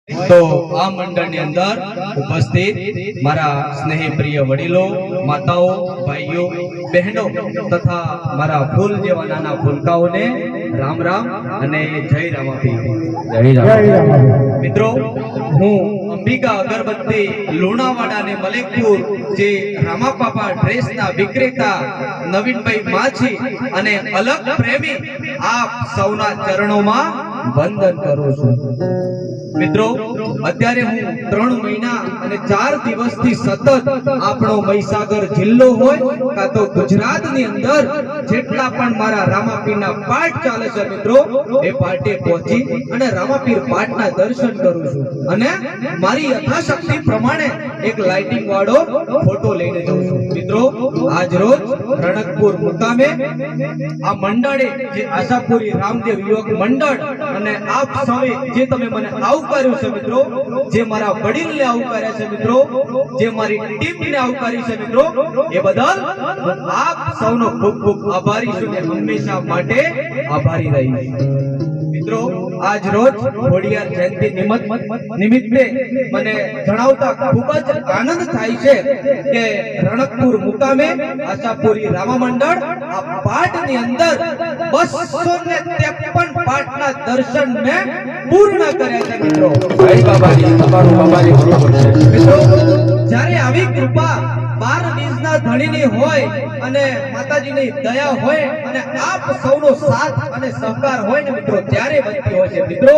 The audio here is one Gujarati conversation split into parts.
તો આ મંડળની અંદર ઉપસ્થિત મારા સ્નેહી પ્રિય વડીલો, માતાઓ, ભાઈઓ, બહેનો તથા મારા ફૂલ જેવા નાના ફૂલકાઓને રામ રામ અને જય રામાપીર. મિત્રો, હું અંબિકા અગરબત્તી લુણાવાડા અને મલેકપુર જે રામાપાપા ડ્રેસના વિક્રેતા નવીનભાઈ માછી અને અલગ પ્રેમી આપ સૌના ચરણોમાં વંદન કરું છું. મિત્રો, અત્યારે હું 3 મહિના અને 4 દિવસથી સતત આપણો મહીસાગર જિલ્લો હોય કાં તો ગુજરાતની અંદર જેટલા પણ મારા રામાપીરના પાઠ ચાલે છે મિત્રો, એ પાઠે પહોંચી અને રામાપીર પાઠના દર્શન કરું છું અને મારી યથાશક્તિ પ્રમાણે એક લાઇટિંગ વાળો ફોટો લઈને જાઉં છું. મિત્રો, આજ રોજ રણકપુર મુકામે આ મંડળે જે આશાપુરી રામદેવ યુવક મંડળ અને આપ સૌએ જે તમે મને આવકાર્યું છે મિત્રો, જે મારા વડીલને આવકાર્યા છે મિત્રો, જે મારી ટીમને આવકારી છે મિત્રો, એ બદલ હું આપ સૌનો ખૂબ ખૂબ આભારી છું અને હંમેશા માટે આભારી રહીશ. મિત્રો, આજ રોજ ખોડિયાર જયંતિ નિમિત્તે મને જણાવતા ખૂબ જ આનંદ થાય છે કે રણકપુર મુકામે આશાપુરી રામા મંડળ આ પાઠની અંદર 253 પાઠના દર્શન મેં પૂર્ણ કર્યા છે મિત્રો. જય બાબાજી, તમારું બાબાજી બરોબર છે. મિત્રો, જ્યારે આવી કૃપા 12 બીજના ધણીની હોય અને માતાજીની દયા હોય અને આપ સૌનો સાથ અને સહકાર હોય ને મિત્રો, ત્યારે બનતી હોય છે. મિત્રો,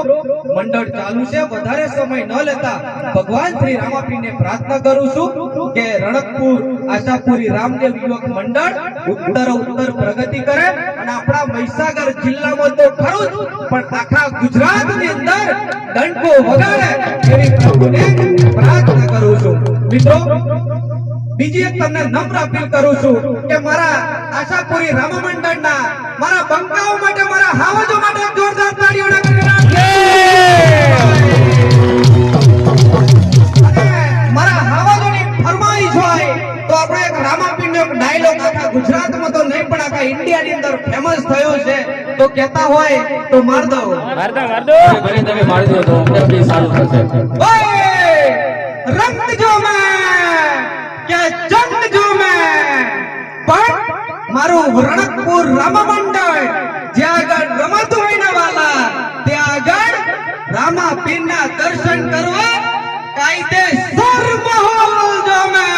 મંડળ ચાલુ છે, વધારે સમય ન લેતા ભગવાન શ્રી રામાપીરને પ્રાર્થના કરું છું કે રણકપુર આશાપુરી રામદેવ યુવક મંડળ ઉત્તર પ્રગતિ કરે અને આપણા મહીસાગર જિલ્લામાં તો ખરું જ પણ આખા ગુજરાતની અંદર ડંકો વગાડે એવી પ્રભુને પ્રાર્થના કરું છું. મિત્રો, બીજી એક તમને નમ્ર અપીલ કરું છું કે મારા આશાપુરી રામા મંડળના મારા બંકાઓ માટે, મારા હાવજો માટે જોરદાર તાળીઓના ગગડાટ છે. અને મારા હાવજોની ફરમાઈશ હોય તો આપણે એક રામાપીરનો એક ડાયલોગ આખા ગુજરાતમાં તો નહીં પણ આખા ઇન્ડિયાની અંદર ફેમસ થયો છે, તો કહેતા હોય તો માર દો. ભલે તમે મારી દો તો અમને બી સારું થશે. ઓય રંગ જો મેં કે જંગ જો મેં, પણ મારું રણકપુર રામા મંડળ જ્યાં આગળ રમાતું હોય ને વાલા, ત્યાં આગળ રામાપીરના દર્શન કરવા કાયદેસર માહોલ જો મેં.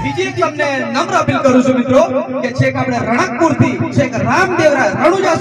બીજી એક તમને નમ્ર અપીલ કરું છું મિત્રો કે છેક આપણે રણકપુર થી છેક રામદેવરા રણુજા